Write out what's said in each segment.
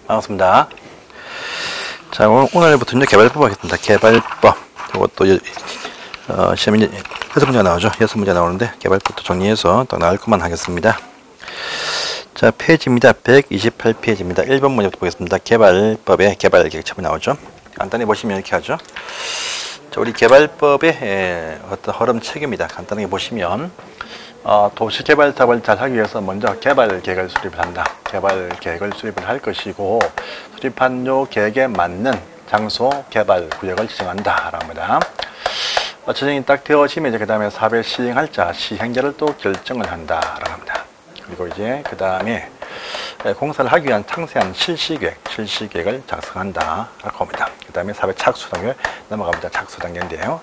반갑습니다. 자, 오늘부터 이제 개발법 하겠습니다. 개발법. 이것도 시험이 이제 6문제가 나오죠. 6문제가 나오는데 개발법도 정리해서 또 나올 것만 하겠습니다. 자, 페이지입니다. 128페이지입니다. 1번 문제부터 보겠습니다. 개발법에 개발 계획처럼 나오죠. 간단히 보시면 이렇게 하죠. 자, 우리 개발법의 어떤 흐름 체계입니다. 간단하게 보시면 도시개발 사업을 잘 하기 위해서 먼저 개발 계획을 수립을 한다. 개발 계획을 수립을 할 것이고, 수립한 요 계획에 맞는 장소 개발 구역을 지정한다. 라고 합니다. 지정이 딱 되어지면 이제 그 다음에 사업을 시행할 자, 시행자를 또 결정을 한다. 라고 합니다. 그리고 이제 그 다음에 공사를 하기 위한 상세한 실시계획을 작성한다. 라고 합니다. 그 다음에 사업의 착수 단계 넘어갑니다. 착수 단계인데요.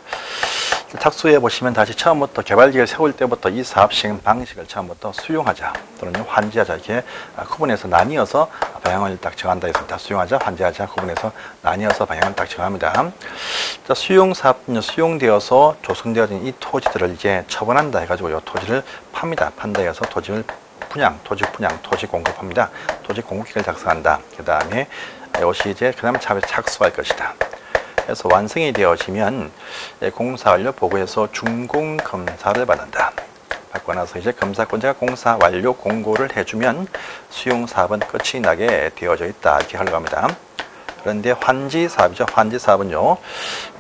착수해 보시면 다시 처음부터 개발계획을 세울 때부터 이 사업 시행 방식을 처음부터 수용하자 또는 환지하자 이렇게 구분해서 나뉘어서 방향을 딱 정한다 했습니다. 수용하자, 환지하자 구분해서 나뉘어서 방향을 딱 정합니다. 자, 수용사업 수용되어서 조성되어진 이 토지들을 이제 처분한다 해가지고 이 토지를 팝니다. 판다 해서 토지를 토지 공급합니다. 토지 공급계획을 작성한다. 그 다음에 이것이 이제 그 다음에 착수할 것이다. 그래서 완성이 되어지면 공사 완료 보고에서 준공 검사를 받는다. 받고 나서 이제 검사권자가 공사 완료 공고를 해주면 수용 사업은 끝이 나게 되어져 있다. 이렇게 하려고 합니다. 그런데 환지 사업이죠. 환지 사업은요,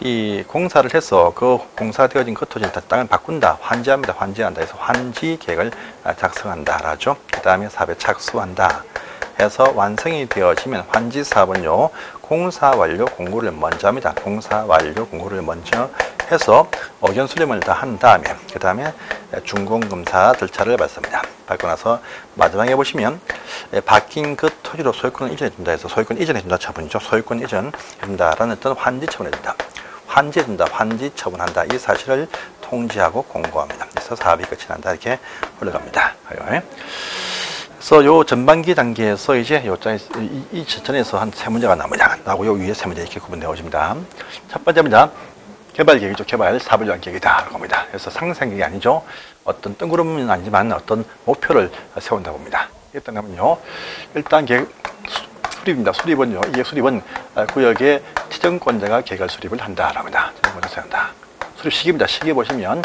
이 공사를 해서 그 공사되어진 그 토지를 땅을 바꾼다. 환지합니다. 환지한다. 해서 환지 계획을 작성한다라죠. 그 다음에 사업에 착수한다. 해서 완성이 되어지면 환지 사업은요, 공사 완료 공고를 먼저 합니다. 공사 완료 공고를 먼저 해서 의견 수렴을 다 한 다음에 그 다음에 준공검사 절차를 밟습니다. 밟고 나서 마지막에 보시면 바뀐 그 토지로 소유권을 이전해준다 해서 소유권 이전해준다 처분이죠. 소유권 이전해준다라는 어떤 환지 처분해준다. 환지해준다. 환지 처분한다. 이 사실을 통지하고 공고합니다. 그래서 사업이 끝이 난다. 이렇게 흘러갑니다. 그래서 요 전반기 단계에서 이제 이 전에서 한 3문제가 나오고 요 위에 3문제 이렇게 구분되어집니다. 첫 번째입니다. 개발 계획이죠. 개발 사업을 위한 계획이다. 겁니다. 그래서 상생계획이 아니죠. 어떤 뜬구름은 아니지만 어떤 목표를 세운다 봅니다. 일단 하면요. 일단 계획 수립입니다. 수립은요. 이게 수립은 구역의 지정권자가 계획을 수립을 한다. 합니다. 지정권자 세운다. 수립 시기입니다. 시기 보시면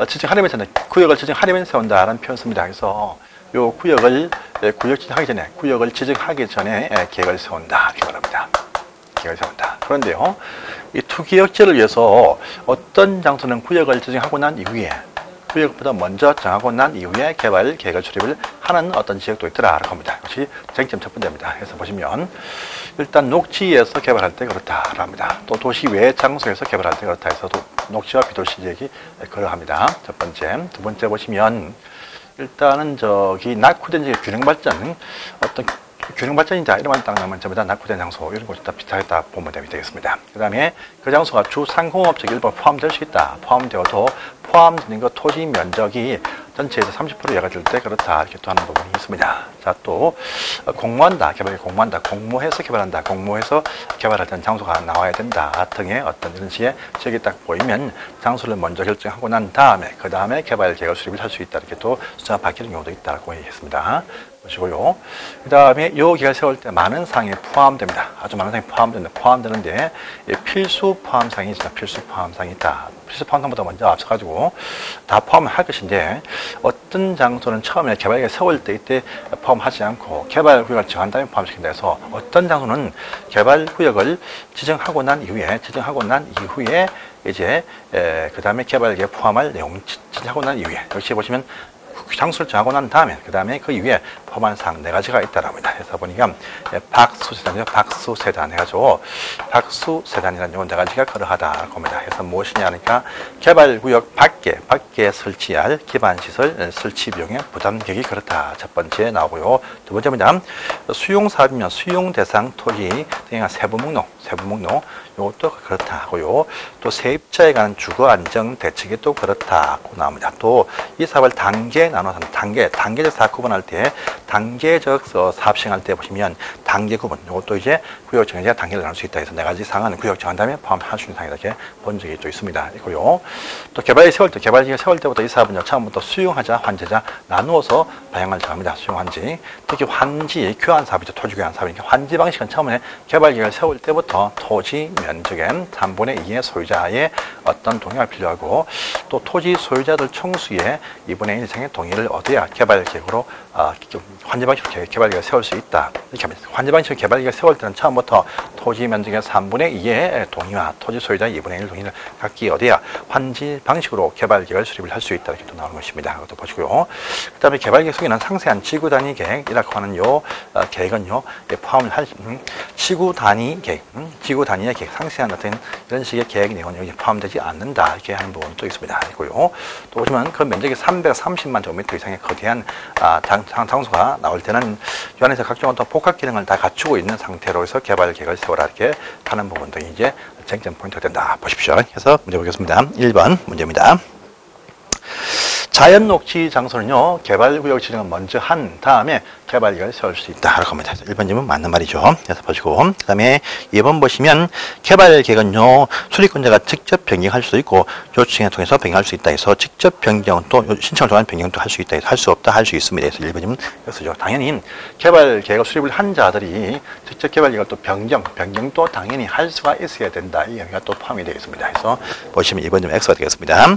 지정하려면 구역을 지정하려면 세운다라는 표현 씁니다. 그래서 요 구역을 지정하기 전에 계획을 세운다. 이렇게 말합니다. 계획을 세운다. 그런데요, 이 투기역지를 위해서 어떤 장소는 구역을 지정하고 난 이후에 구역보다 먼저 정하고 난 이후에 개발 계획을 수립을 하는 어떤 지역도 있더라라고 합니다. 이것이 쟁점 첫 번째입니다. 그래서 보시면 일단 녹지에서 개발할 때 그렇다라고 합니다. 또 도시 외 장소에서 개발할 때 그렇다 해서 녹지와 비도시 지역이 그러합니다. 첫 번째. 두 번째 보시면 일단은 낙후된 지역 균형발전, 어떤 균형발전이다 이러면 딱 나오면 전부 다 낙후된 장소 이런 곳이 다 비슷하겠다 보면 되겠습니다. 그 다음에 그 장소가 주 상공업적 일부 포함될 수 있다. 포함되어도 포함되는 그 토지 면적이 전체에서 30% 이하가 될 때 그렇다. 이렇게 또 하는 부분이 있습니다. 자, 또 공모한다. 개발에 공모한다. 공모해서 개발한다. 공모해서 개발할 때는 장소가 나와야 된다. 등의 어떤 이런 식의 지역이 딱 보이면 장소를 먼저 결정하고 난 다음에 그 다음에 개발 계획을 수립을 할 수 있다. 이렇게 또 숫자가 바뀌는 경우도 있다고 얘기했습니다. 보시고요. 그 다음에 요 계획을 세울 때 많은 사항이 포함됩니다. 아주 많은 사항이 포함되는데 필수 포함사항이 있습니다. 필수 포함사항이 있다. 필수 포함사항보다 먼저 앞서가지고 다 포함을 할 것인데 어떤 장소는 처음에 개발 계획을 세울 때 이때 포함하지 않고 개발 구역을 정한 다음에 포함시킨다 해서 어떤 장소는 개발 구역을 지정하고 난 이후에 이제 그 다음에 개발 계획 포함할 내용 지정하고 난 이후에 역시 보시면 장소를 정하고 난 다음에 그 다음에 그 이후에 포함한 사항 4가지가 있다고 합니다. 그래서 보니까 박수세단이죠. 박수세단 해가지고 박수세단이라는 요 4가지가 그러하다고 합니다. 그래서 무엇이냐 하니까 개발구역 밖에 설치할 기반시설 설치 비용의 부담격이 그렇다. 첫 번째 나오고요. 두 번째입니다. 수용사업이면 수용대상 토지 등의 세부 목록 이것도 그렇다 하고요. 또 세입자에 관한 주거 안정 대책이 또 그렇다고 나옵니다. 또 이 사업을 단계 나눠서 단계적 사업 구분할 때 단계적 사업 시행할 때 보시면 단계 구분, 이것도 이제 구역 정해야 단계를 나눌 수 있다 해서 4가지 상한은 구역 정한 다음에 포함할 수 있는 상황 이렇게 본 적이 또 있습니다. 있고요. 또 개발계획 세울 때, 개발계획 세울 때부터 이 사업은 처음부터 수용하자, 환제자 나누어서 방향을 정합니다. 수용, 환지. 특히 환지, 교환 사업이죠. 토지 교환 사업이니까 환지 방식은 처음에 개발계획을 세울 때부터 토지 면적의 3분의 2의 소유자의 어떤 동의가 필요하고 또 토지 소유자들 총수의 2분의 1 이상의 동의를 얻어야 개발계획으로 환지 방식으로 개발계획을 세울 수 있다. 이렇게 환지 방식으로 개발계획을 세울 때는 처음부터 토지 면적의 3분의 2의 동의와 토지 소유자의 2분의 1 동의를 각기 얻어야 환지 방식으로 개발계획을 수립을 할 수 있다. 이렇게 또 나오는 것입니다. 이것도 보시고요. 그 다음에 개발계획 속에는 상세한 지구 단위 계획이라고 하는 계획은요, 포함을 할, 지구 단위 계획, 지구 단위의 계획, 상세한 어떤 이런 식의 계획 내용은 여기 포함되지 않는다. 이렇게 하는 부분도 있습니다. 있고요. 또 보시면 그 면적이 330만 제곱미터 이상의 거대한 장소가 나올 때는 이 안에서 각종 어떤 복합 기능을 다 갖추고 있는 상태로 해서 개발 계획을 세워라 이렇게 하는 부분도 이제 쟁점 포인트가 된다. 보십시오. 그래서 문제 보겠습니다. 1번 문제입니다. 자연 녹지 장소는요, 개발구역 지정을 먼저 한 다음에 개발계획을 세울 수 있다. 라고 합니다. 1번 질문 맞는 말이죠. 그래서 보시고, 그 다음에 2번 보시면 개발계획은요, 수립권자가 직접 변경할 수 있고, 요청을 통해서 변경할 수 있다 해서 직접 변경 또 신청을 통한 변경도 할 수 있다 해서 할 수 없다, 할 수 있습니다. 그래서 1번 질문 여기서죠. 당연히 개발계획을 수립을 한 자들이 직접 개발계획을 또 변경도 당연히 할 수가 있어야 된다. 이 의미가 또 포함이 되어 있습니다. 그래서 보시면 2번 질문 X가 되겠습니다.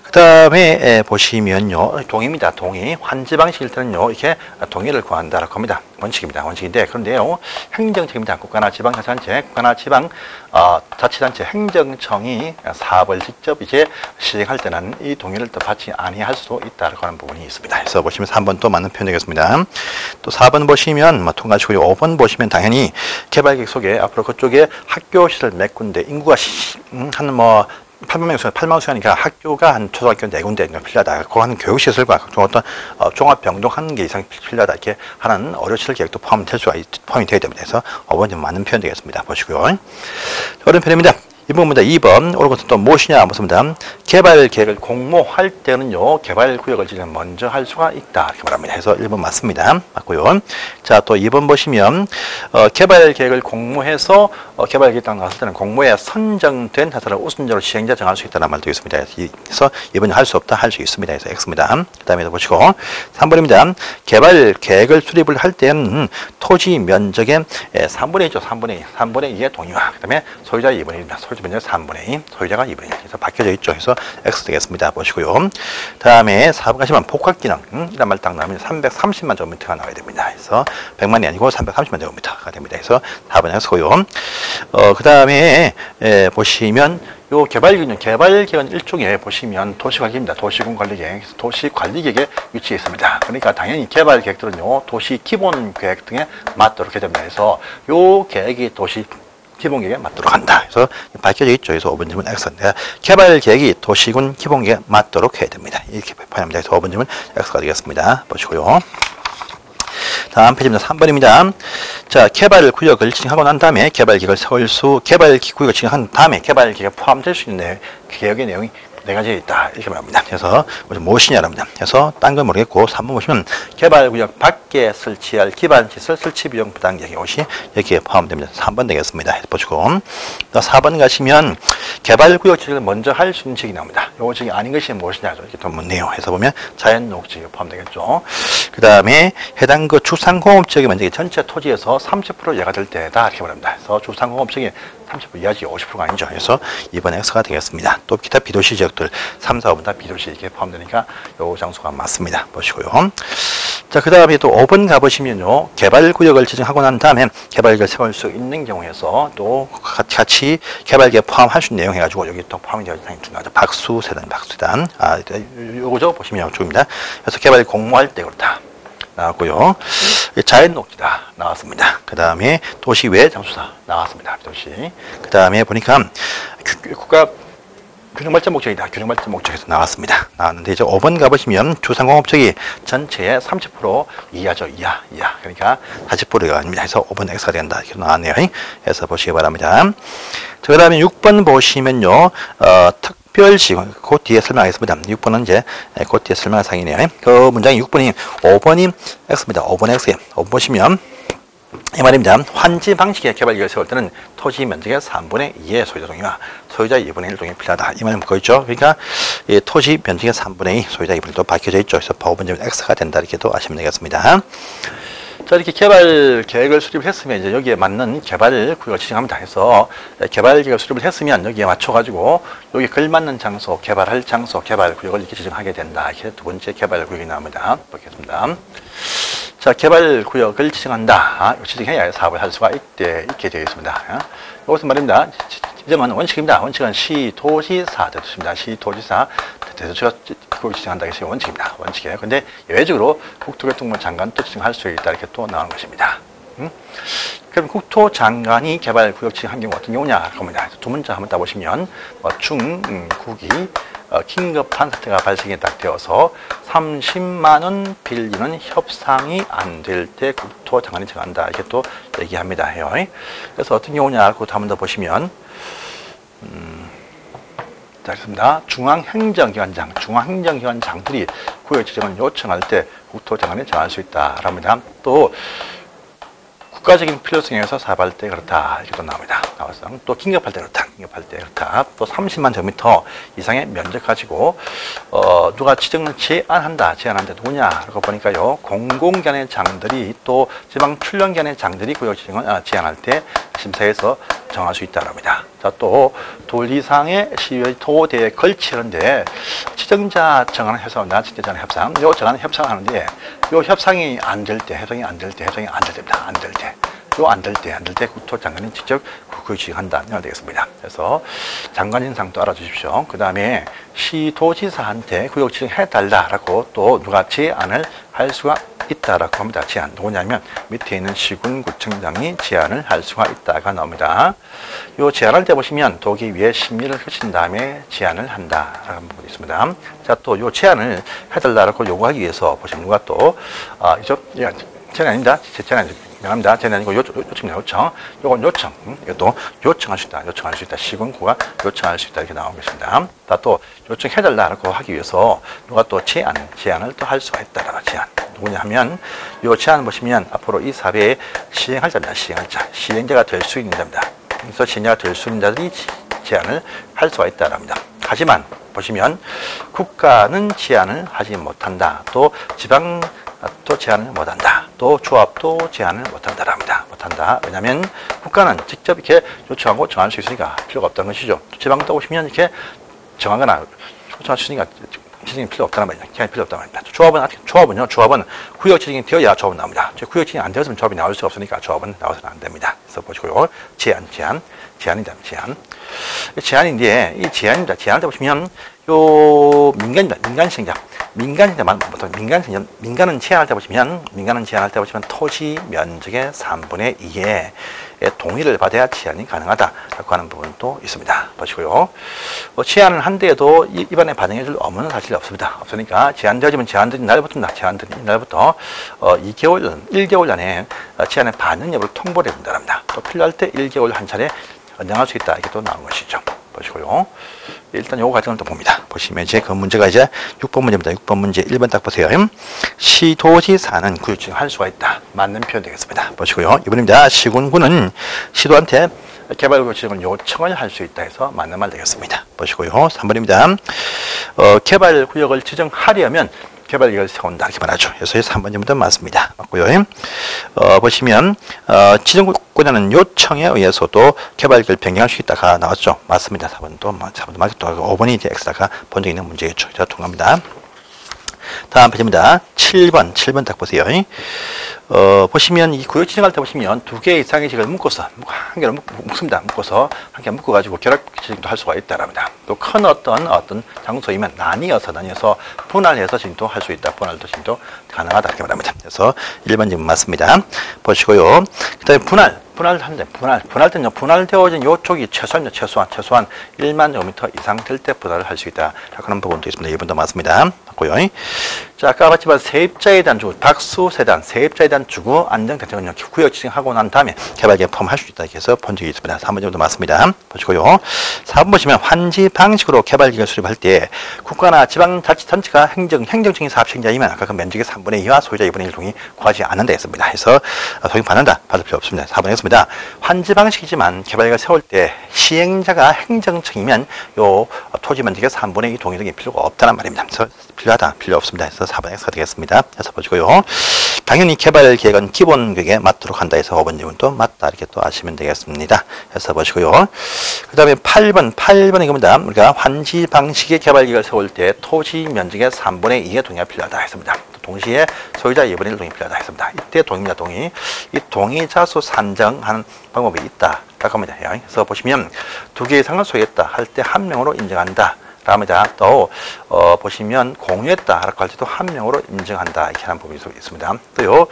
그 다음에 보시면요, 동의입니다. 동의. 환지 방식일 때는요, 이렇게 동의를 구한다라고 합니다. 원칙입니다. 원칙인데, 그런데요, 행정책입니다. 국가나 지방자치단체, 국가나 지방 자치단체 행정청이 사업을 직접 이제 시행할 때는 이 동의를 또 받지 아니할 수도 있다라고 하는 부분이 있습니다. 그래서 보시면 3번 또 맞는 표현 되겠습니다. 또 4번 보시면 통과하시고요. 5번 보시면 당연히 개발계획 속에 앞으로 그쪽에 학교 시설 몇 군데, 인구가 한 8만 수하니까 학교가 한 초등학교 4군데가 필요하다. 그런 교육시설과 각종 어떤 종합병동 1개 이상 필요하다. 이렇게 하는 어려시설 계획도 포함이 되어야 됩니다. 그래서 5번이 맞는 표현 되겠습니다. 보시고요. 어려운 표현입니다. 이번 문제 2번 옳은 것은 또 무엇이냐 묻습니다. 개발 계획을 공모할 때는요, 개발 구역을 지금 먼저 할 수가 있다 이렇게 말합니다. 그래서 1번 맞습니다. 맞고요. 자, 또 2번 보시면 개발 계획을 공모해서 개발 계획 딱 나왔을 때는 공모에 선정된 자사를 우선적으로 시행자 정할 수 있다는 말도 있습니다. 그래서 2번이 할 수 없다, 할 수 있습니다. 그래서 X입니다. 그 다음에 보시고 3번입니다. 개발 계획을 수립을 할 때는 토지 면적의 3분의 2죠. 3분의 2의 동의와 그 다음에 소유자의 2분의 1입니다. 소유자 면적 3분의 2, 소유자가 2분의 1. 그래서 바뀌어져 있죠. 그래서 X 되겠습니다. 보시고요. 다음에 4번 가시면 복합기능 이란 말 딱 나오면 330만 제곱미터가 나와야 됩니다. 그래서 100만이 아니고 330만 제곱미터가 됩니다. 그래서 4번 X고요. 그 다음에 보시면 요 개발계획은 일종의 보시면 도시관리입니다. 도시군관리계획, 도시관리계획에 위치해 있습니다. 그러니까 당연히 개발계획들은요, 도시기본계획 등에 맞도록 해야 됩니다. 그래서 요 계획이 도시 기본계획에 맞도록 한다. 그래서 밝혀져 있죠. 그래서 5번 질문 X인데 개발계획이 도시군 기본계획에 맞도록 해야 됩니다. 이렇게 포함합니다. 그래서 5번 질문 X가 되겠습니다. 보시고요. 다음 페이지입니다. 3번입니다. 자, 개발구역을 지정하고 난 다음에 개발구역을 지정한 다음에 개발계획에 포함될 수 있는 계획의 내용이 4가지 있다. 이렇게 말합니다. 그래서 무엇이냐랍니다. 그래서 딴 건 모르겠고 3번 보시면 개발구역 밖에 설치할 기반시설 설치비용 부담 이것이 여기에 포함됩니다. 3번 되겠습니다. 보시고 4번 가시면 개발구역 지정을 먼저 할 수 있는 지역이 나옵니다. 요거 지역이 아닌 것이 무엇이냐죠. 이렇게 또 묻네요. 해서 보면 자연녹지가 포함되겠죠. 그 다음에 해당 그 주상공업지역의 면적이 전체 토지에서 30% 이하가 될 때다. 이렇게 말합니다. 그래서 주상공업지역이 30% 이하지 50%가 아니죠. 그래서 2번 X가 되겠습니다. 또 기타 비도시 지역들 3, 4번 다 비도시 이렇게 포함되니까 요 장소가 맞습니다. 보시고요. 자, 그 다음에 또 5번 가보시면요, 개발구역을 지정하고 난 다음에 개발계획을 세울 수 있는 경우에서 또 같이 개발계획 포함할 수 있는 내용 해가지고 여기 또 포함이 되어 있는 중요하죠. 박수세단. 요거죠. 보시면 이쪽입니다. 그래서 개발 공모할 때 그렇다. 나왔고요. 자연녹지다 나왔습니다. 그 다음에 도시 외 장수다 나왔습니다. 도시. 그 다음에 보니까 국가 균형발전 목적이다. 균형발전 목적에서 나왔습니다. 나왔는데 이제 5번 가보시면 주상공업적이 전체의 30% 이하죠. 이하. 그러니까 40%가 아닙니다. 그래서 5번 X가 된다. 이렇게 나왔네요. 그래서 보시기 바랍니다. 그 다음에 6번 보시면요, 특별시, 그 뒤에 설명하겠습니다. 6번은 이제 그 뒤에 설명할 사항이네요. 그 문장이 6번이 5번이 X입니다. 5번 X. 5번 보시면 이 말입니다. 환지 방식의 개발 계획을 세울 때는 토지 면적의 3분의 2의 소유자 동의와 소유자 2분의 1 동의 필요하다. 이 말은 뭐 있죠? 그러니까 이 토지 면적의 3분의 2, 소유자 2분의 1도 밝혀져 있죠. 그래서 5번점은 X가 된다. 이렇게도 아시면 되겠습니다. 자, 이렇게 개발 계획을 수립을 했으면 이제 여기에 맞는 개발 구역을 지정합니다. 그래서 개발 계획을 수립을 했으면 여기에 맞춰가지고 여기 걸맞는 장소, 개발할 장소, 개발 구역을 이렇게 지정하게 된다. 이렇게 두 번째 개발 구역이 나옵니다. 보겠습니다. 자, 개발 구역을 지정한다. 지정해야 사업을 할 수가 있게 되어 있습니다. 이것은 말입니다. 지정은 원칙입니다. 원칙은 시도지사 대도시입니다. 시도지사 대도시가 구역을 지정한다. 이것이 원칙입니다. 원칙이에요. 근데 예외적으로 국토교통부 장관도 지정할 수 있다. 이렇게 또 나오는 것입니다. 그럼 국토장관이 개발 구역 지정한 경우 어떤 경우냐? 겁니다. 두 문자 한번 따보시면 중국이 긴급한 사태가 발생이 딱 되어서 30만 원 빌리는 협상이 안 될 때 국토장관이 정한다. 이렇게 또 얘기합니다. 해요. 그래서 어떤 경우냐? 그것도 한번 더 보시면 자, 그렇습니다. 중앙행정기관장들이 구역 지정을 요청할 때 국토장관이 정할 수 있다랍니다. 또 국가적인 필요성에서 사업할 때 그렇다. 이렇게 또 나옵니다. 나와서 또 긴급할 때 그렇다. 긴급할 때 그렇다. 또 30만 제곱미터 이상의 면적 가지고 누가 지정을 제한한다. 제한한다. 누구냐? 라고 보니까요. 공공기관의 장들이 또 지방 출연기관의 장들이 구역 지정을 제한할 때 심사에서 정할 수 있다랍니다. 자, 또 도지사의 시의 토대에 걸치는데 지정자 정하는 협상과 지정자 협상, 요 정하는 협상을 하는데 요 협상이 안 될 때, 협상이 안 될 때입니다. 안 될 때. 요 안 될 때 국토장관이 직접 구역 지정한다. 이렇게 되겠습니다. 그래서 장관 인상도 알아주십시오. 그 다음에 시도지사한테 구역 지정해달라라고 또 누가 제안을 할 수가 있다라고 합니다. 제안. 누구냐면 밑에 있는 시군구청장이 제안을 할 수가 있다가 나옵니다. 요 제안할 때 보시면 도기 위에 심의를 거친 다음에 제안을 한다라는 부분이 있습니다. 자, 또 요 제안을 해달라고 요구하기 위해서 보시면 누가 또 이쪽 제안 아닙니다. 제안 미안합니다. 제안 아니고 요청입니다. 요청. 요건 요청. 이것도 요청할 수 있다. 요청할 수 있다. 시군구가 요청할 수 있다. 이렇게 나온 것입니다. 다 또 요청해달라고 하기 위해서 누가 또 제안을 또 할 수가 있다라고 제안. 누구냐 하면 요 제안을 보시면 앞으로 이 사업에 시행할 자입니다. 시행자가 될 수 있는 자입니다. 그래서 시행자가 될 수 있는 자들이 제안을 할 수가 있다랍니다. 하지만 보시면 국가는 제안을 하지 못한다. 또 지방도 제안을 못한다. 또 조합도 제안을 못한다랍니다. 못한다. 왜냐하면 국가는 직접 이렇게 요청하고 정할 수 있으니까 필요가 없다는 것이죠. 지방도 보시면 이렇게 정하거나 요청할 수 있으니까 지정이 필요 없다는 말이죠. 기한이 필요 없다는 말입니다. 조합은 구역 지정이 되어야 조합은 나옵니다. 구역 지정이 안 되었으면 조합이 나올 수가 없으니까 조합은 나와서는 안 됩니다. 그래서 보시고요. 제안입니다. 제안인데 이 제안입니다. 제안을 보시면 요 민간입니다. 민간은 제안할 때 보시면 토지 면적의 3분의 2의 동의를 받아야 제안이 가능하다라고 하는 부분도 있습니다. 보시고요. 제안을 한 데에도 입안에 반영해 줄 업무는 사실 없습니다. 없으니까 제안되어지면 제안드린 날부터입니다. 제안드린 날부터 1개월 안에 제안의 반영 여부를 통보를 해야 된답니다. 또 필요할 때 1개월 한 차례 언정할 수 있다. 이게 또 나온 것이죠. 보시고요. 일단 요 과정을 또 봅니다. 보시면 이제 그 문제가 이제 6번 문제입니다. 6번 문제 1번 딱 보세요. 시도지사는 구역 지정할 수가 있다. 맞는 표현 되겠습니다. 보시고요. 이번입니다. 시군구는 시도한테 개발구역 지정을 요청을 할 수 있다 해서 맞는 말 되겠습니다. 보시고요. 3번입니다. 개발구역을 지정하려면 개발계획을 세운다 이렇게 말하죠. 그래서 3번부터 맞습니다. 맞고요. 보시면 지정권자는 요청에 의해서도 개발계획을 변경할 수 있다가 나왔죠. 맞습니다. 4번도 맞고 5번이 이제 X다가 본 적 있는 문제겠죠. 자, 통과합니다. 다음 페이지입니다. 7번 딱 보세요. 보시면 이 구역 지정할 때 보시면 두 개 이상의 지역을 묶어서 한 개를 묶습니다. 묶어서 한 개 묶어가지고 결합 지정도 할 수가 있다랍니다. 또 큰 어떤 장소이면 나뉘어서 분할해서 지정도 할 수 있다. 분할도 지정도 가능하다 이렇게 말합니다. 그래서 1번 질문 맞습니다. 보시고요. 그다음에 분할 때는요, 분할되어진 요쪽이 최소한 1만 제곱미터 이상 될 때 분할을 할 수 있다. 자, 그런 부분도 있습니다. 1번도 맞습니다. 맞고요. 자, 아까 봤지만 세입자에 대한 주거, 박수세단, 세입자에 대한 주거 안정 대책은요, 구역 지정하고 난 다음에 개발계획 포함할 수 있다. 이렇게 해서 본 적이 있습니다. 3번 정도 맞습니다. 보시고요. 4번 보시면 환지 방식으로 개발계획을 수립할 때 국가나 지방자치단체가 행정적인 사업시행자이면 아까 그 면적의 3분의 2와 소유자 2분의 1 동의 구하지 않는다 했습니다. 해서 동의 받는다. 받을 필요 없습니다. 4번 했습니다. 환지 방식이지만 개발계획을 세울 때 시행자가 행정청이면 요 토지 면적의 3분의 2 동의 등이 필요가 없다는 말입니다. 그래서 필요하다. 필요 없습니다. 해서 4번 X가 되겠습니다. 해서 보시고요. 당연히 개발 계획은 기본 계획에 맞도록 한다 해서 5번 질문도 맞다. 이렇게 또 아시면 되겠습니다. 해서 보시고요. 그 다음에 8번은 이겁니다. 우리가 환지 방식의 개발 계획을 세울 때 토지 면적의 3분의 2의 동의가 필요하다 했습니다. 동시에 소유자 2분의 1 동의 필요하다 했습니다. 이때 동의입니다. 동의. 이 동의자수 산정하는 방법이 있다. 라고 합니다. 그래서 보시면 두 개 이상을 소유했다 할 때 한 명으로 인정한다. 다음에다 또 보시면 공유했다 라고 할 때도 한 명으로 인정한다 이렇게 하는 부분이 있습니다. 또요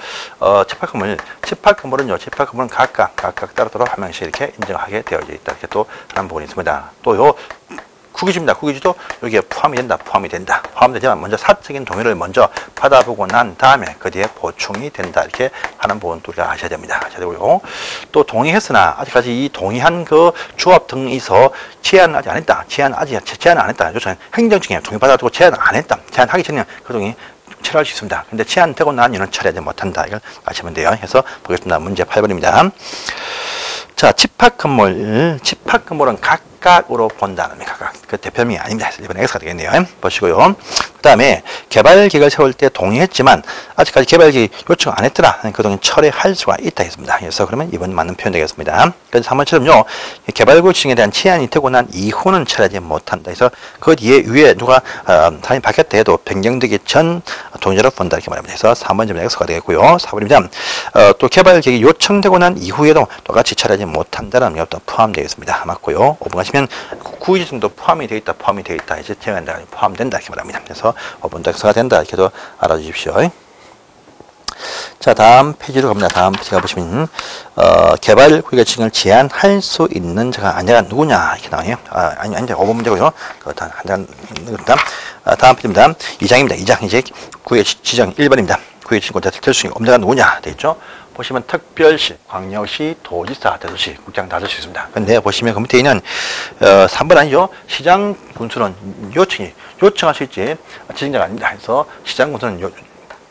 집합건물은요 각각 따로따로 한 명씩 이렇게 인정하게 되어져 있다 이렇게 또 하는 부분이 있습니다. 또요 국유지입니다. 국유지도 여기에 포함되지만 먼저 사적인 동의를 먼저 받아보고 난 다음에 그 뒤에 보충이 된다 이렇게 하는 부분도 우리가 아셔야 됩니다. 아셔야 되고요. 또 동의했으나 아직까지 이 동의한 그 조합 등에서 제한 아직 안 했다. 제한 안 했다. 요즘 행정청에 동의 받아두고 제한 안 했다. 제한하기 전에 그 동의 철회할 수 있습니다. 근데 제한되고 난 이유는 철회하지 못한다. 이걸 아시면 돼요. 해서 보겠습니다. 문제 8번입니다. 자, 집합건물은 각각으로 본다는 각각. 그 대표명이 아닙니다. 이번에 X가 되겠네요. 보시고요. 그 다음에 개발계획을 세울 때 동의했지만 아직까지 개발계획 요청 안 했더라. 그 동의 철회할 수가 있다 했습니다. 그래서 그러면 이번 맞는 표현 되겠습니다. 그래서 3번처럼요. 개발구역 지정에 대한 제한이 되고 난 이후는 철회하지 못한다. 그래서 그 뒤에 위에 누가 사람이 바뀌었다 해도 변경되기 전 동의자로 본다. 이렇게 말합니다. 그래서 3번 점은 X가 되겠고요. 4번입니다. 또 개발계획이 요청되고 난 이후에도 똑같이 철회하지 못한다는 것도 포함되어 있습니다. 맞고요. 5번 가시면 구의지정도 포함이 되어 있다. 이제 제한다 포함된다. 이렇게 말합니다. 그래서 5번도 X가 된다. 이렇게도 알아주십시오. 자, 다음 페이지로 갑니다. 다음 제가 보시면 개발 구역의 지정을 제한할 수 있는 자가 아니라 누구냐 이렇게 나와요. 아닙니다. 5번 문제고요. 다음 페이지입니다. 2장입니다. 2장 이제 구역 지정 1번입니다. 구역 지정권자 될 수 있는 업자가 누구냐 되겠죠. 보시면 특별시, 광역시, 도지사, 대도시, 국장 다 될 수 있습니다. 근데 보시면 그 밑에 있는 3번 아니죠. 시장 군수는 요청할 수 있지 지정자가 아닙니다. 해서 시장 군수는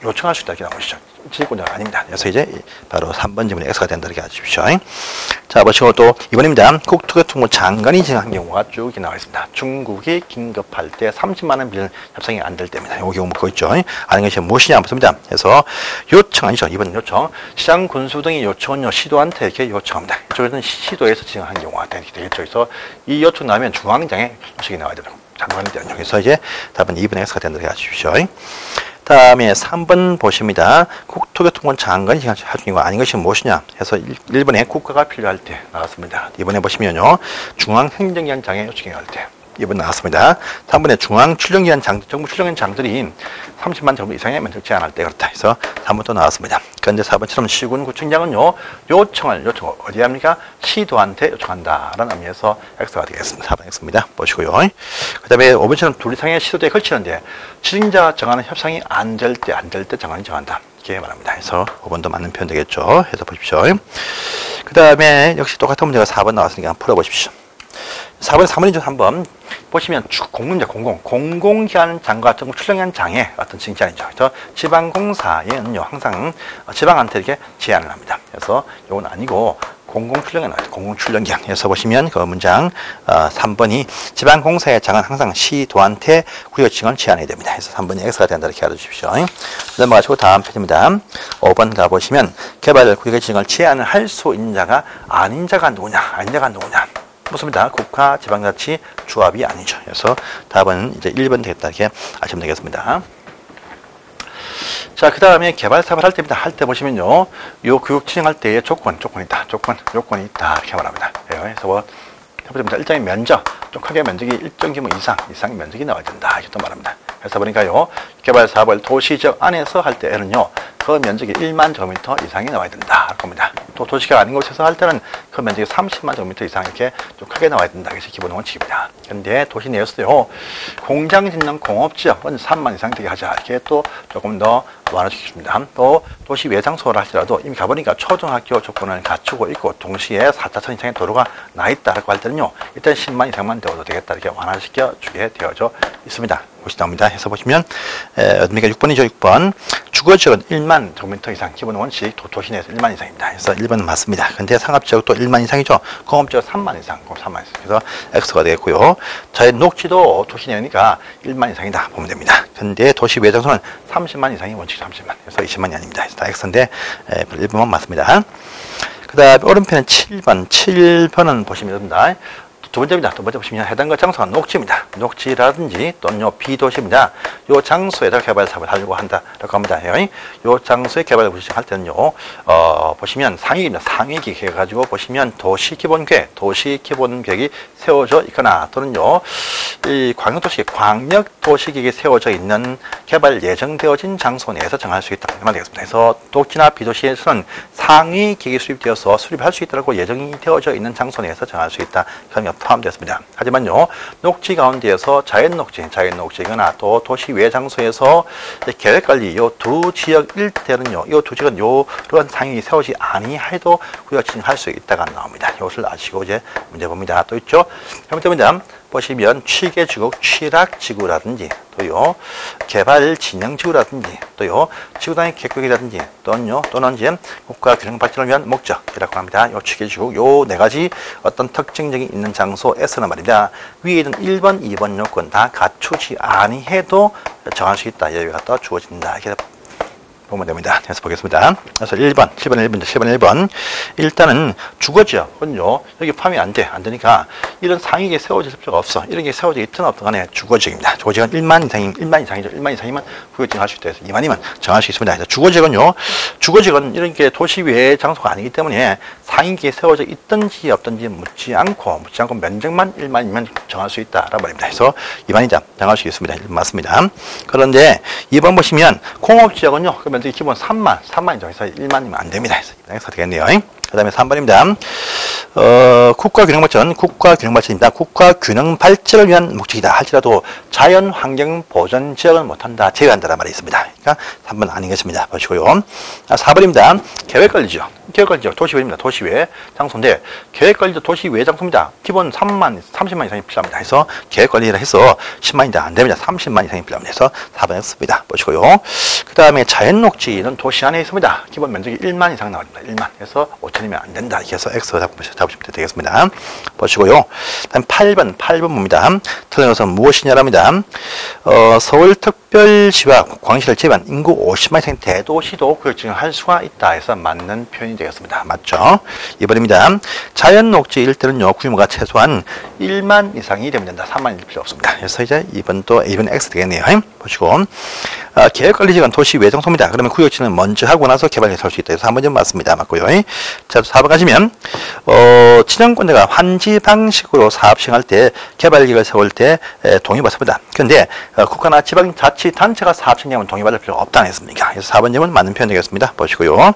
요청할 수 있다 이렇게 나오시죠. 지정권자가 아닙니다. 그래서 이제 바로 3번 질문에 X가 된다 이렇게 아주십시오. 자, 보시고 또 2번입니다. 국토교통부 장관이 지정한 경우가 쭉 이렇게 나와 있습니다. 중국이 긴급할 때 30만 원 빌 협상이 안 될 때입니다. 이 경우 묻고 있죠. 아는 것이 무엇이냐 묻습니다. 그래서 요청 아니죠. 2번 요청. 시장 군수 등이 요청은요 시도한테 이렇게 요청합니다. 이쪽에서는 시도에서 지정한 경우가 되겠죠. 그래서 이 요청 나오면 중앙장에 요청이 나와야 됩니다. 장관이 되는 그래서 이제 답은 2번에 X가 된다 이렇게 아주십시오. 다음에 3번 보십니다. 국토교통부 장관이 지정한 경우가 아닌 것이 무엇이냐 해서 1번에 국가가 필요할 때 나왔습니다. 2번에 보시면요. 중앙행정기관장에 요청이 할 때 2번 나왔습니다. 3번에 중앙출령기관 정부 출령기관장들이 30만 정도 이상의 면적 제한할 때 그렇다 해서 3번 또 나왔습니다. 그런데 4번처럼 시군구청장은요 요청을 어디에 합니까? 시도한테 요청한다라는 의미에서 X가 되겠습니다. 4번 X입니다. 보시고요. 그 다음에 5번처럼 둘 이상의 시도대에 걸치는데 지정자가 정하는 협상이 안 될 때 장관이 정한다. 이렇게 말합니다. 그래서 5번도 맞는 표현 되겠죠. 해서 보십시오. 그 다음에 역시 똑같은 문제가 4번 나왔으니까 풀어보십시오. 4번에 3번이죠. 3번 보시면 공공기관 장과 정부 출령기관 장의 어떤 칭찬이죠. 그래서 지방공사에는요 항상 지방한테 이렇게 제안을 합니다. 그래서 이건 아니고 공공출령기관 해서 보시면 그 문장 3번이 지방공사의 장은 항상 시도한테 구역 지정을 제안해야 됩니다. 그래서 3번이 X가 된다 이렇게 알아주십시오. 넘어가시고 다음 페이지입니다. 5번 가보시면 개발 구역의 지정을 제안을 할 수 있는 자가 아닌 자가 누구냐 묻습니다. 국가, 지방자치, 조합이 아니죠. 그래서 답은 이제 1번 되겠다. 이렇게 아시면 되겠습니다. 자, 그 다음에 개발 사업을 할 때입니다. 할 때 보시면요. 요 교육 진행할 때의 요건이 있다. 이렇게 말합니다. 그래서 뭐, 해보자면 일정의 면적, 좀 크게 면적이 일정 규모 이상 면적이 나와야 된다. 이렇게 또 말합니다. 그래서 보니까요, 개발 사업을 도시적 안에서 할 때는요, 그 면적이 1만 제곱미터 이상이 나와야 된다 할 겁니다. 또 도시가 아닌 곳에서 할 때는 그 면적이 30만 제곱미터 이상 이렇게 좀 크게 나와야 된다. 이것이 기본 원칙입니다. 그런데 도시 내에서도요, 공장 짓는 공업지역은 3만 이상 되게 하자. 이렇게 또 조금 더 완화시키겠습니다. 또 도시 외장소를 할지라도 이미 가보니까 초등학교 조건을 갖추고 있고 동시에 4차선 이상의 도로가 나 있다라고 할 때는요, 일단 10만 이상만 되어도 되겠다 이렇게 완화시켜 주게 되어져 있습니다. 곳이 나옵니다. 해서 보시면 어딥니까? 6번이죠. 6번. 주거지역은 1만 제곱미터 이상 기본 원칙 도시 내에서 1만 이상입니다. 그래서 1번은 맞습니다. 근데 상업지역도 1만 이상이죠. 공업지역 3만 이상, 3만 이상. 그래서 X가 되겠고요. 저희 녹지도 도시 내니까 1만 이상이다 보면 됩니다. 근데 도시 외장소는 30만 이상이 원칙 30만. 그래서 20만이 아닙니다. 그래서 다 X인데 1번만 맞습니다. 그 다음에 오른편은 7번. 7번은 보시면 됩니다. 두 번째입니다. 두 번째 보시면 해당 장소가 녹지입니다. 녹지라든지 또는 비도시입니다. 요 장소에다 개발 사업을 하려고 한다라고 합니다. 요 장소에 개발을 할 때는요, 보시면 상위입니다. 상위계획 해가지고 보시면 도시기본계획이 세워져 있거나 또는요, 이 광역도시계획이 세워져 있는 개발 예정되어진 장소 내에서 정할 수 있다. 이 말 되겠습니다. 그래서 녹지나 비도시에서는 상위 계획이 수립되어서 수립할 수 있다고 예정이 되어져 있는 장소 내에서 정할 수 있다. 포함되었습니다. 하지만요, 녹지 가운데에서 자연녹지거나 또 도시 외 장소에서 계획관리 요 두 지역 일대는요, 요 두 지역은 요런 상황이 세우지 아니해도 구역 지정할 수 있다가 나옵니다. 이것을 아시고 이제 문제 봅니다. 또 있죠. 형태입니다. 보시면 취계지구, 취락지구라든지 또요, 개발진영지구라든지 또요, 지구단위 계획이라든지 또는 이제 국가 균형 발전을 위한 목적이라고 합니다. 요 취계지구, 요 네 가지 어떤 특징적이 있는 장소에서는 말이다, 위에 있는 1번, 2번 요건 다 갖추지 아니해도 정할 수 있다. 여기가 또 주어진다. 이렇게 보면 됩니다. 그래서 보겠습니다. 그래서 1번, 7번 1번. 일단은 주거지역은요, 여기 포함이 안 되니까 이런 상위에 세워질 필요가 없어. 이런 게 세워져 있든 없든 간에 주거지역입니다. 주거지역은 1만 이상이죠. 1만 이상이면 구역 정할 수 있다 해서 2만이면 정할 수 있습니다. 주거지역은 이런 게 도시 외의 장소가 아니기 때문에 상위에 세워져 있든지 없든지 묻지 않고 면적만 1만이면 정할 수 있다라는 말입니다. 그래서 2만이다. 정할 수 있습니다. 맞습니다. 그런데 2번 보시면 공업지역은요, 그러면 기본 3만이죠. 그래서 1만이면 안 됩니다. 그래서 되겠네요. 그 다음에 3번입니다. 국가균형발전입니다. 국가균형발전을 위한 목적이다 할지라도 자연환경보전지역은 못한다, 제외한다는 말이 있습니다. 그러니까 3번 아니겠습니다. 보시고요. 4번입니다. 계획관리죠. 도시외입니다. 도시외 장소인데, 계획관리도 도시외 장소입니다. 기본 30만 이상이 필요합니다. 그래서 계획관리를 해서 10만인데 안 됩니다. 30만 이상이 필요합니다. 그래서 4번 X입니다. 보시고요. 그 다음에 자연녹지는 도시 안에 있습니다. 기본 면적이 1만 이상 나옵니다. 1만. 그래서 5천이면 안 된다. 이렇게 해서 X 잡으시면 되겠습니다. 보시고요. 다음 8번 봅니다. 틀린 것은 무엇이냐랍니다. 서울특별시와 광시를 제외한 인구 50만 이상 대도시도 구역 지정할 수가 있다 해서 맞는 표현이 되겠습니다. 맞죠? 2번입니다. 자연녹지 일대는요, 규모가 최소한 1만 이상이 되면 된다. 3만일 필요 없습니다. 그래서 이제 2번도 A번 X 되겠네요. 보시고, 계획관리지역은 도시 외장소입니다. 그러면 구역 지정은 먼저 하고 나서 개발해서 할 수 있다. 그래서 3번은 맞습니다. 맞고요. 자, 4번 가시면, 지정권자가 환지 방식으로 사업 시행할 때, 개발계획을 세울 때 동의받습니다. 그런데 국가나 지방자치단체가 사업 시행하면 동의받을 필요가 없다는 했습니다. 그래서 4번 점은 맞는 표현 되겠습니다. 보시고요.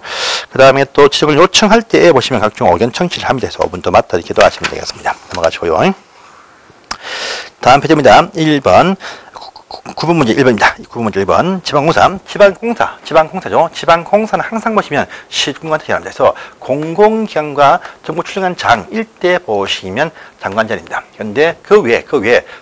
그 다음에 또 지정을 요청할 때 보시면 각종 의견 청취를 합니다. 그래서 5번도 맞다 이렇게도 하시면 되겠습니다. 넘어가시고요. 다음 페이지입니다. 1번. 9번 문제 1번입니다. 9번 문제 1번. 지방공사죠. 지방공사는 항상 보시면 시군한테 해야 합니다. 그래서 공공기관과 정부 출중한 장 일대 보시면 장관자리입니다. 그런데 그 외에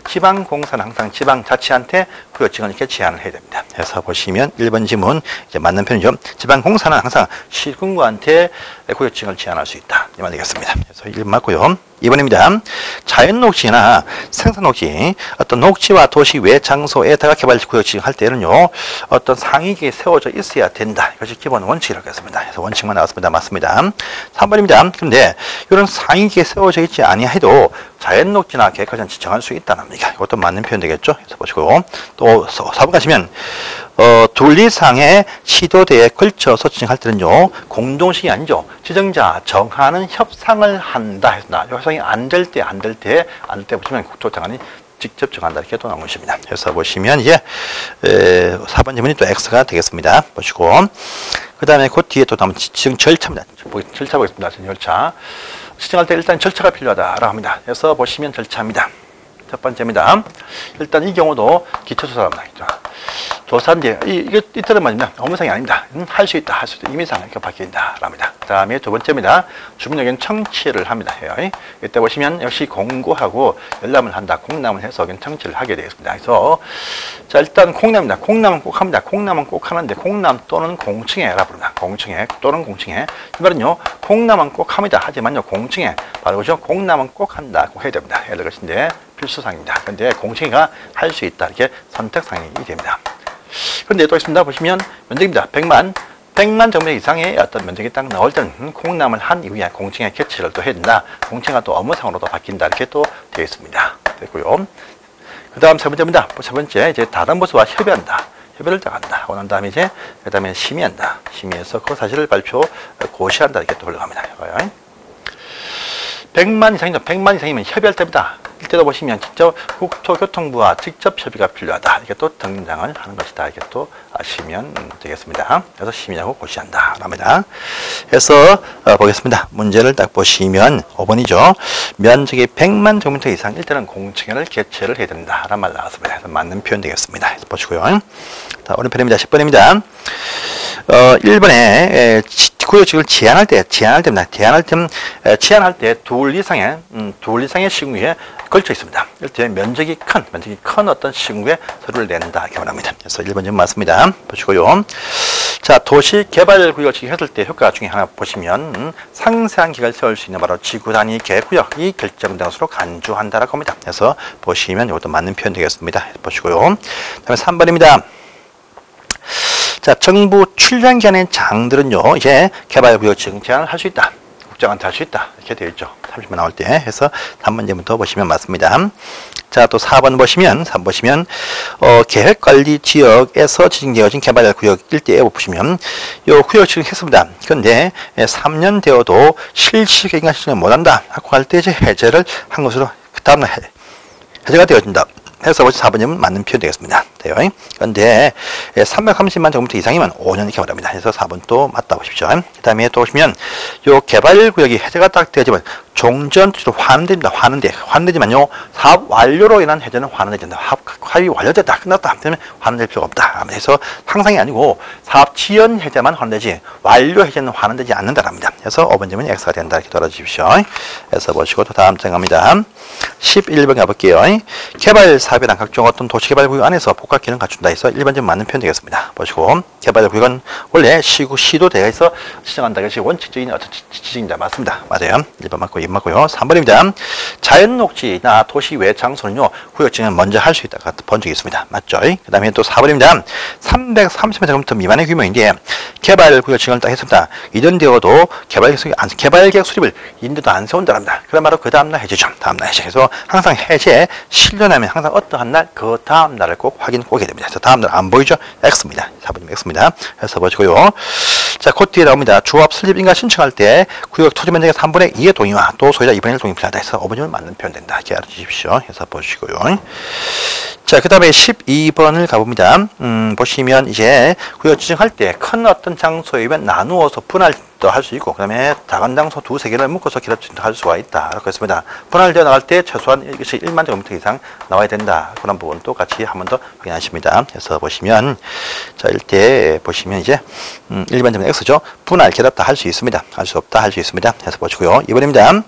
지방공사는 항상 지방자치한테 구역지정을 이렇게 제한을 해야 됩니다. 그래서 보시면 1번 지문 이제 맞는 편이죠. 지방공사는 항상 시군구한테 구역지정을 제한할 수 있다. 이 말 되겠습니다. 그래서 1번 맞고요. 2번입니다. 자연녹지나 생산녹지, 어떤 녹지와 도시 외 장소에다가 개발 구역 지정할 때는요, 어떤 상위계획이 세워져 있어야 된다. 이것이 기본 원칙이라고 했습니다. 그래서 원칙만 나왔습니다. 맞습니다. 3번입니다. 그런데 이런 상위계획이 세워져 있지 아니해도 자연녹지나 계획하지 않지 정할 수 있다는 겁니다. 이것도 맞는 표현 되겠죠. 그래서 보시고, 또 4번 가시면 둘 이상의 시도대에 걸쳐서 지정할 때는요, 공동식이 아니죠. 지정자 정하는 협상을 한다 했습니다. 협상이 안 될 때 보시면 국토장관이 직접 정한다 이렇게 또 나온 것입니다. 그래서 보시면 이제 4번 지문이 또 X가 되겠습니다. 보시고 그 다음에 그 뒤에 또 남은 지정 절차입니다. 절차 보겠습니다. 절차. 시정할 때 일단 절차가 필요하다라고 합니다. 그래서 보시면 절차입니다. 첫 번째입니다. 일단 이 경우도 기초조사랍니다. 조사인데 이때는 말입니다. 업무상이 아닙니다. 할 수 있다, 할 수 있다. 임의상 이렇게 바뀐다 합니다. 그 다음에 두 번째입니다. 주민에게는 청취를 합니다. 이때 보시면 역시 공고하고 열람을 한다. 공람을 해서 청취를 하게 되겠습니다. 그래서 자 일단 공람입니다. 공람은 꼭 합니다. 공람은 꼭 하는데 공람 또는 공청회라 부릅니다. 공청회 또는 공청회. 이 말은요. 공람은 꼭 합니다. 하지만요. 공청회 바로 그죠? 공람은 꼭 한다. 꼭 해야 됩니다. 이럴 것인데 필수사항입니다. 그런데 공청회가 할 수 있다. 이렇게 선택사항이 됩니다. 그런데 또 있습니다. 보시면 면적입니다. 100만 제곱미터 이상의 어떤 면적이 딱 나올 때는 공람을 한 이후에 공청회 개최를 또 해야 된다. 공청회가 또 업무상으로도 바뀐다. 이렇게 또 되어 있습니다. 됐고요. 그 다음 세 번째입니다. 세 번째, 이제 다른 부서와 협의한다. 협의를 정한다. 하고 난 다음에 이제, 그 다음에 심의한다. 심의해서 그 사실을 고시한다. 이렇게 또 흘러갑니다. 100만 이상이죠. 100만 이상이면 협의할 때입니다. 이때도 보시면 직접 국토교통부와 직접 협의가 필요하다. 이렇게 또 등장을 하는 것이다. 이렇게 또 아시면 되겠습니다. 그래서 심의하고 고시한다. 합니다. 그래서 보겠습니다. 문제를 딱 보시면 5번이죠. 면적이 100만 제곱미터 이상일 때는 공청회를 개최를 해야 된다. 라는 말 나왔습니다. 그래서 맞는 표현 되겠습니다. 그래서 보시고요. 자, 오른편입니다. 10번입니다. 1번에 구역지구를 제한할 때입니다. 제한할 때 둘 이상의 시군구에 걸쳐 있습니다. 이럴 때 면적이 큰 어떤 시군구에 서류를 낸다. 이렇게 말합니다. 그래서 1번 좀 맞습니다. 보시고요. 자, 도시개발구역을 지정했을 때 효과 중에 하나 보시면 상세한 기간을 세울 수 있는 바로 지구 단위 계획구역이 결정된 것으로 간주한다라고 합니다. 그래서 보시면 이것도 맞는 표현 되겠습니다. 보시고요. 다음에 3번입니다. 자, 정부 출장 기관의 장들은요, 이제 개발구역 지정 제한을 할 수 있다. 국장한테 할 수 있다. 이렇게 되어 있죠. 30번 나올 때. 해서 3번제부터 보시면 맞습니다. 자, 또 4번 보시면, 계획관리 지역에서 지정되어진 개발구역일 때에 보시면, 요 구역 지정했습니다. 그런데 3년 되어도 실시경과 실시를 못한다. 하고 할 때 이제 해제를 한 것으로, 그 다음날 해제가 되어진다. 해서 4번이면 맞는 표현 되겠습니다. 그런데 330만 제곱미터 이상이면 5년 이렇게 말합니다. 그래서 4번 또 맞다 보십시오. 그 다음에 또 보시면 요 개발구역이 해제가 딱 되어지면 종전투로 환원됩니다. 환원되지만요. 사업 완료로 인한 해제는 환원되지 않는다. 합의 완료됐다. 끝났다. 그러면 환원될 필요가 없다. 그래서 항상이 아니고 사업 지연 해제만 환원되지 완료 해제는 환원되지 않는다랍니다. 그래서 5번쯤은 X가 된다. 이렇게 돌아주십시오. 그래서 보시고 또 다음 장 갑니다. 11번 가볼게요. 개발 사업이란 각종 어떤 도시개발구역 안에서 복합 기능 갖춘다 해서 1번쯤 맞는 표현 되겠습니다. 보시고 개발구역은 원래 시도 대해서 지정한다. 이것이 원칙적인 어떤 지정입니다. 맞습니다. 맞아요. 1번 맞고 2번 맞고요. 3번입니다. 자연녹지나 도시 외 장소는요. 구역 지정을 먼저 할 수 있다. 본 적이 있습니다. 맞죠? 그 다음에 또 4번입니다. 330m 미만의 규모인데 개발구역 지정을 딱 했습니다. 이런 되어도 개발계획 수립을 인도도 안 세운다랍니다. 그런 말로 그 다음날 해제죠. 다음날 해제. 그래서 항상 해제 실현하면 항상 어떠한 날 그 다음날을 꼭 확인 꼭 해야 됩니다. 그래서 다음날 안 보이죠? X입니다. 4번이면 X입니다. 그래서 보시고요. 자, 그 뒤에 나옵니다. 조합 설립인가 신청할 때 구역 토지 면적의 3분의 2의 동의와 또 소유자 2분의 1 동의 필요하다 해서 5번이면 맞는 표현 된다. 이렇게 알아주십시오. 그래서 보시고요. 자, 그 다음에 12번을 가봅니다. 보시면 이제 구역 지정할 때 큰 어떤 장소이면 나누어서 분할도 할 수 있고, 그 다음에 작은 장소 두세 개를 묶어서 기업진도 할 수가 있다. 이렇게 했습니다. 분할되어 나갈 때 최소한 이것이 1만 제곱미터 이상 나와야 된다. 그런 부분도 같이 한 번 더 확인하십니다. 그래서 보시면, 자, 이때 보시면 이제, 1번 점은 X죠. 분할, 결합 다 할 수 있습니다. 할 수 없다, 할 수 있습니다. 해서 보시고요. 2번입니다.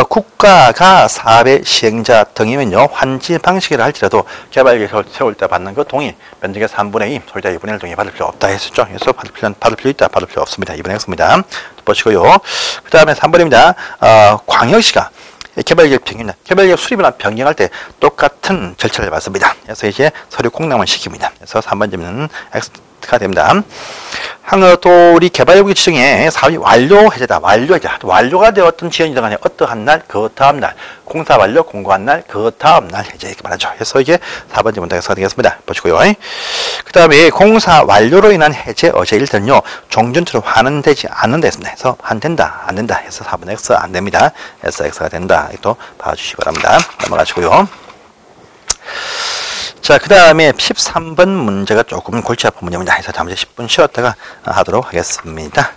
국가가 사업의 시행자 등이면요, 환지 방식이라 할지라도 개발계획을 세울 때 받는 그 동의, 면적의 3분의 2, 소유자 2분의 1 동의 받을 필요 없다 했었죠. 그래서 받을 필요 있다, 받을 필요 없습니다. 2번에 X입니다. 보시고요. 그 다음에 3번입니다. 광역시가 개발계획 변경이나 개발계획 수립이나 변경할 때 똑같은 절차를 밟습니다. 그래서 이제 서류 공람을 시킵니다. 그래서 3번 점은 X가 됩니다. 항도리 개발구역 지정에 사업이 완료해제다. 완료가 되었던 지연이든 간에 어떠한 날, 그 다음 날, 공사 완료 공고한 날, 그 다음 날 해제 이렇게 말하죠. 그래서 이게 4번 점은 X가 되겠습니다. 보시고요. 그 다음에 공사 완료로 인한 해제 어제일 때는요, 종전투로 환원되지 않는다 했습니다. 그래서 환된다, 안 된다 해서 4번 X 안 됩니다. 그래서 X가 된다. 또 봐주시기 바랍니다. 넘어가시고요. 자, 그 다음에 13번 문제가 조금 골치 아픈 문제입니다. 해서 잠시 10분 쉬었다가 하도록 하겠습니다.